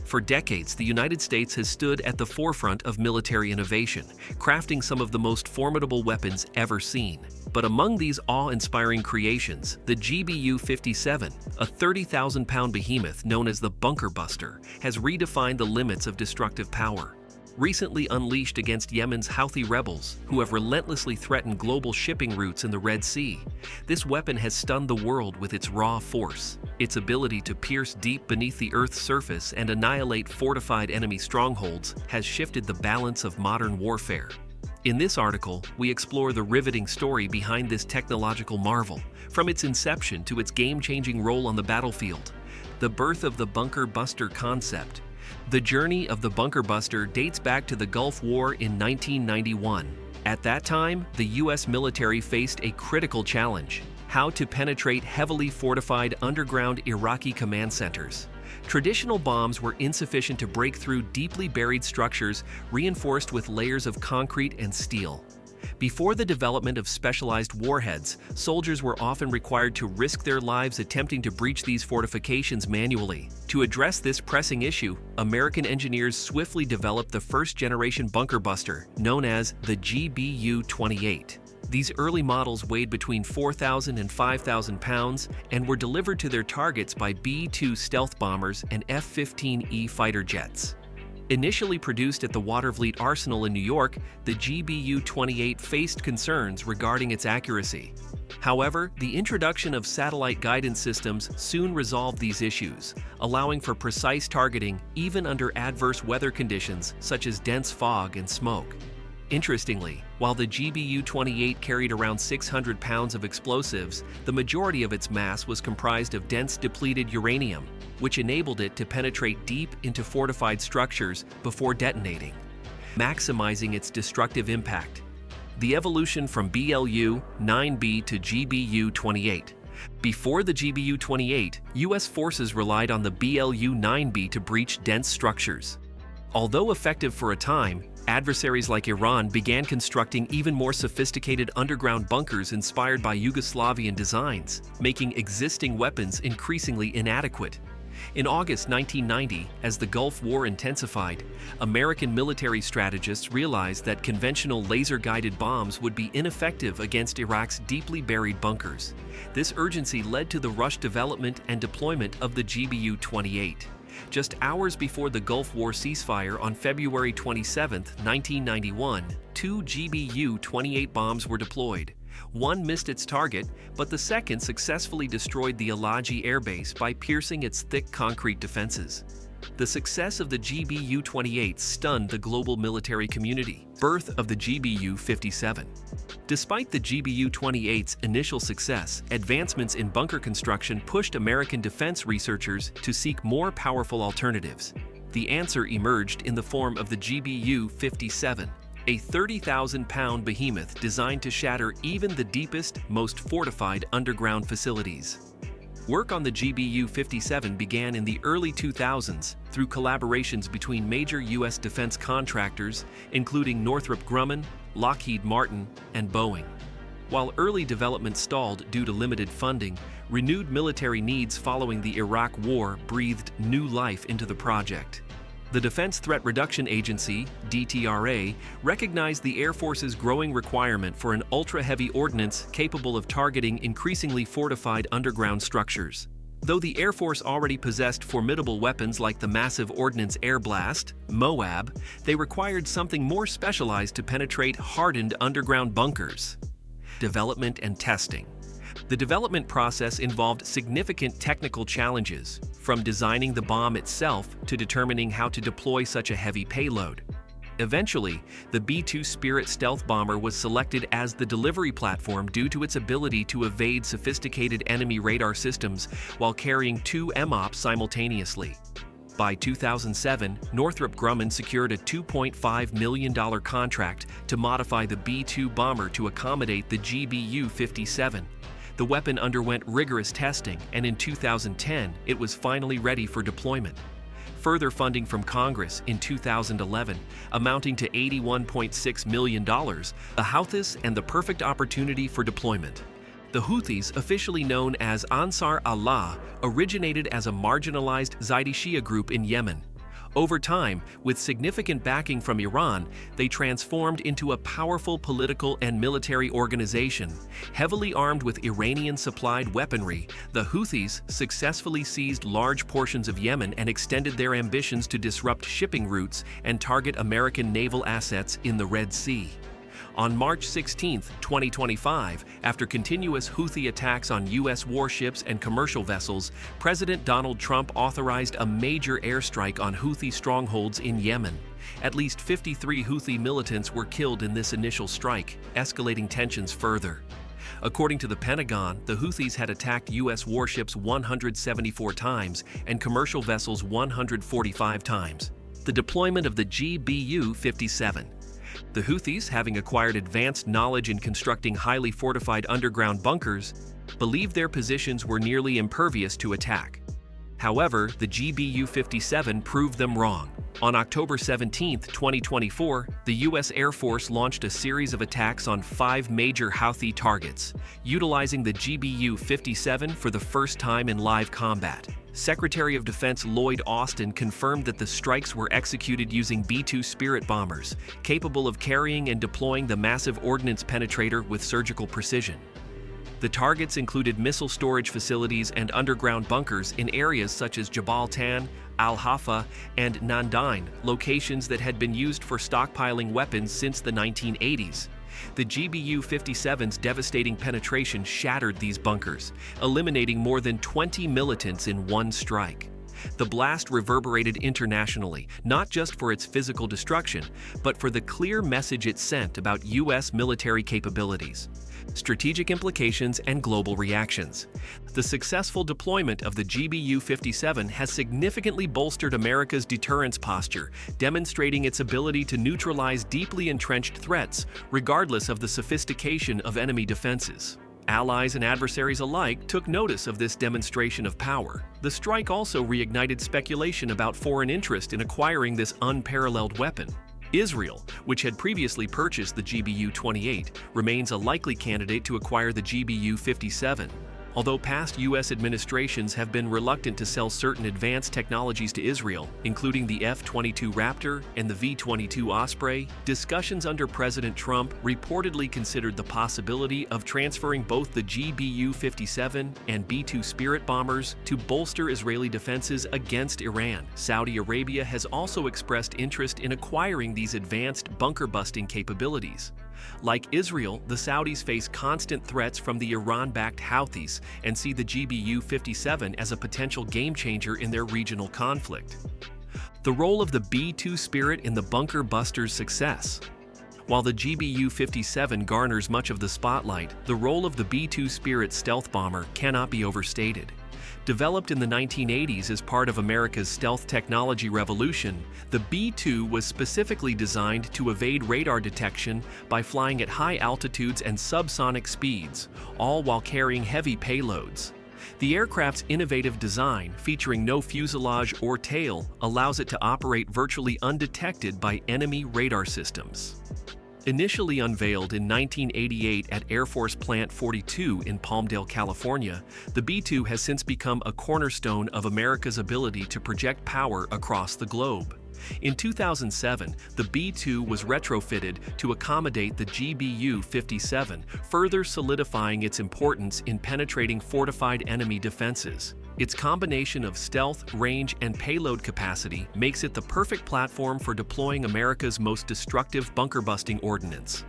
For decades, the United States has stood at the forefront of military innovation, crafting some of the most formidable weapons ever seen. But among these awe-inspiring creations, the GBU-57, a 30,000-pound behemoth known as the bunker buster, has redefined the limits of destructive power. Recently unleashed against Yemen's Houthi rebels, who have relentlessly threatened global shipping routes in the Red Sea, this weapon has stunned the world with its raw force. Its ability to pierce deep beneath the Earth's surface and annihilate fortified enemy strongholds has shifted the balance of modern warfare. In this article, we explore the riveting story behind this technological marvel, from its inception to its game-changing role on the battlefield. The birth of the bunker buster concept. The journey of the bunker buster dates back to the Gulf War in 1991. At that time, the U.S. military faced a critical challenge: how to penetrate heavily fortified underground Iraqi command centers. Traditional bombs were insufficient to break through deeply buried structures reinforced with layers of concrete and steel. Before the development of specialized warheads, soldiers were often required to risk their lives attempting to breach these fortifications manually. To address this pressing issue, American engineers swiftly developed the first-generation bunker buster, known as the GBU-28. These early models weighed between 4,000 and 5,000 pounds and were delivered to their targets by B-2 stealth bombers and F-15E fighter jets. Initially produced at the Watervliet Arsenal in New York, the GBU-28 faced concerns regarding its accuracy. However, the introduction of satellite guidance systems soon resolved these issues, allowing for precise targeting even under adverse weather conditions such as dense fog and smoke. Interestingly, while the GBU-28 carried around 600 pounds of explosives, the majority of its mass was comprised of dense depleted uranium, which enabled it to penetrate deep into fortified structures before detonating, maximizing its destructive impact. The evolution from BLU-9B to GBU-28. Before the GBU-28, U.S. forces relied on the BLU-9B to breach dense structures. Although effective for a time, adversaries like Iran began constructing even more sophisticated underground bunkers inspired by Yugoslavian designs, making existing weapons increasingly inadequate. In August 1990, as the Gulf War intensified, American military strategists realized that conventional laser-guided bombs would be ineffective against Iraq's deeply buried bunkers. This urgency led to the rushed development and deployment of the GBU-28. Just hours before the Gulf War ceasefire on February 27, 1991, two GBU-28 bombs were deployed. One missed its target, but the second successfully destroyed the Alaji Air Base by piercing its thick concrete defenses. The success of the GBU-28 stunned the global military community. Birth of the GBU-57. Despite the GBU-28's initial success, advancements in bunker construction pushed American defense researchers to seek more powerful alternatives. The answer emerged in the form of the GBU-57, a 30,000-pound behemoth designed to shatter even the deepest, most fortified underground facilities. Work on the GBU-57 began in the early 2000s through collaborations between major U.S. defense contractors, including Northrop Grumman, Lockheed Martin, and Boeing. While early development stalled due to limited funding, renewed military needs following the Iraq War breathed new life into the project. The Defense Threat Reduction Agency, DTRA, recognized the Air Force's growing requirement for an ultra-heavy ordnance capable of targeting increasingly fortified underground structures. Though the Air Force already possessed formidable weapons like the Massive Ordnance Air Blast, MOAB, they required something more specialized to penetrate hardened underground bunkers. Development and testing. The development process involved significant technical challenges, from designing the bomb itself to determining how to deploy such a heavy payload. Eventually, the B-2 Spirit stealth bomber was selected as the delivery platform due to its ability to evade sophisticated enemy radar systems while carrying two MOPs simultaneously. By 2007, Northrop Grumman secured a $2.5 million contract to modify the B-2 bomber to accommodate the GBU-57. The weapon underwent rigorous testing, and in 2010, it was finally ready for deployment. Further funding from Congress in 2011, amounting to $81.6 million, the Houthis and the perfect opportunity for deployment. The Houthis, officially known as Ansar Allah, originated as a marginalized Zaidi Shia group in Yemen. Over time, with significant backing from Iran, they transformed into a powerful political and military organization. Heavily armed with Iranian-supplied weaponry, the Houthis successfully seized large portions of Yemen and extended their ambitions to disrupt shipping routes and target American naval assets in the Red Sea. On March 16, 2025, after continuous Houthi attacks on U.S. warships and commercial vessels, President Donald Trump authorized a major airstrike on Houthi strongholds in Yemen. At least 53 Houthi militants were killed in this initial strike, escalating tensions further. According to the Pentagon, the Houthis had attacked U.S. warships 174 times and commercial vessels 145 times. The deployment of the GBU-57. The Houthis, having acquired advanced knowledge in constructing highly fortified underground bunkers, believed their positions were nearly impervious to attack. However, the GBU-57 proved them wrong. On October 17, 2024, the U.S. Air Force launched a series of attacks on 5 major Houthi targets, utilizing the GBU-57 for the first time in live combat. Secretary of Defense Lloyd Austin confirmed that the strikes were executed using B-2 Spirit bombers, capable of carrying and deploying the Massive Ordnance Penetrator with surgical precision. The targets included missile storage facilities and underground bunkers in areas such as Jabal Tan, Al-Hafa, and Nandain, locations that had been used for stockpiling weapons since the 1980s. The GBU-57's devastating penetration shattered these bunkers, eliminating more than 20 militants in one strike. The blast reverberated internationally, not just for its physical destruction, but for the clear message it sent about U.S. military capabilities, strategic implications, and global reactions. The successful deployment of the GBU-57 has significantly bolstered America's deterrence posture, demonstrating its ability to neutralize deeply entrenched threats, regardless of the sophistication of enemy defenses. Allies and adversaries alike took notice of this demonstration of power. The strike also reignited speculation about foreign interest in acquiring this unparalleled weapon. Israel, which had previously purchased the GBU-28, remains a likely candidate to acquire the GBU-57. Although past U.S. administrations have been reluctant to sell certain advanced technologies to Israel, including the F-22 Raptor and the V-22 Osprey, discussions under President Trump reportedly considered the possibility of transferring both the GBU-57 and B-2 Spirit bombers to bolster Israeli defenses against Iran. Saudi Arabia has also expressed interest in acquiring these advanced bunker-busting capabilities. Like Israel, the Saudis face constant threats from the Iran-backed Houthis and see the GBU-57 as a potential game-changer in their regional conflict. The role of the B-2 Spirit in the bunker busters' success. While the GBU-57 garners much of the spotlight, the role of the B-2 Spirit stealth bomber cannot be overstated. Developed in the 1980s as part of America's stealth technology revolution, the B-2 was specifically designed to evade radar detection by flying at high altitudes and subsonic speeds, all while carrying heavy payloads. The aircraft's innovative design, featuring no fuselage or tail, allows it to operate virtually undetected by enemy radar systems. Initially unveiled in 1988 at Air Force Plant 42 in Palmdale, California, the B-2 has since become a cornerstone of America's ability to project power across the globe. In 2007, the B-2 was retrofitted to accommodate the GBU-57, further solidifying its importance in penetrating fortified enemy defenses. Its combination of stealth, range, and payload capacity makes it the perfect platform for deploying America's most destructive bunker-busting ordnance.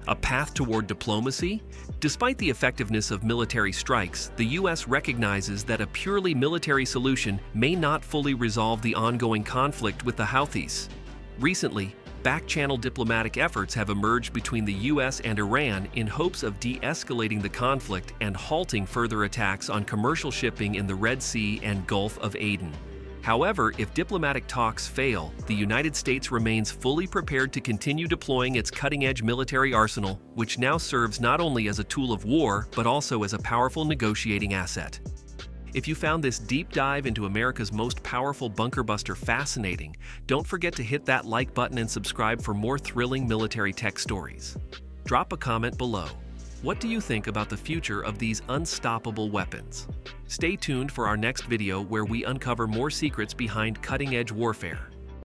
A path toward diplomacy? Despite the effectiveness of military strikes, the U.S. recognizes that a purely military solution may not fully resolve the ongoing conflict with the Houthis. Recently, back-channel diplomatic efforts have emerged between the U.S. and Iran in hopes of de-escalating the conflict and halting further attacks on commercial shipping in the Red Sea and Gulf of Aden. However, if diplomatic talks fail, the United States remains fully prepared to continue deploying its cutting-edge military arsenal, which now serves not only as a tool of war, but also as a powerful negotiating asset. If you found this deep dive into America's most powerful bunker buster fascinating, don't forget to hit that like button and subscribe for more thrilling military tech stories. Drop a comment below. What do you think about the future of these unstoppable weapons? Stay tuned for our next video where we uncover more secrets behind cutting-edge warfare.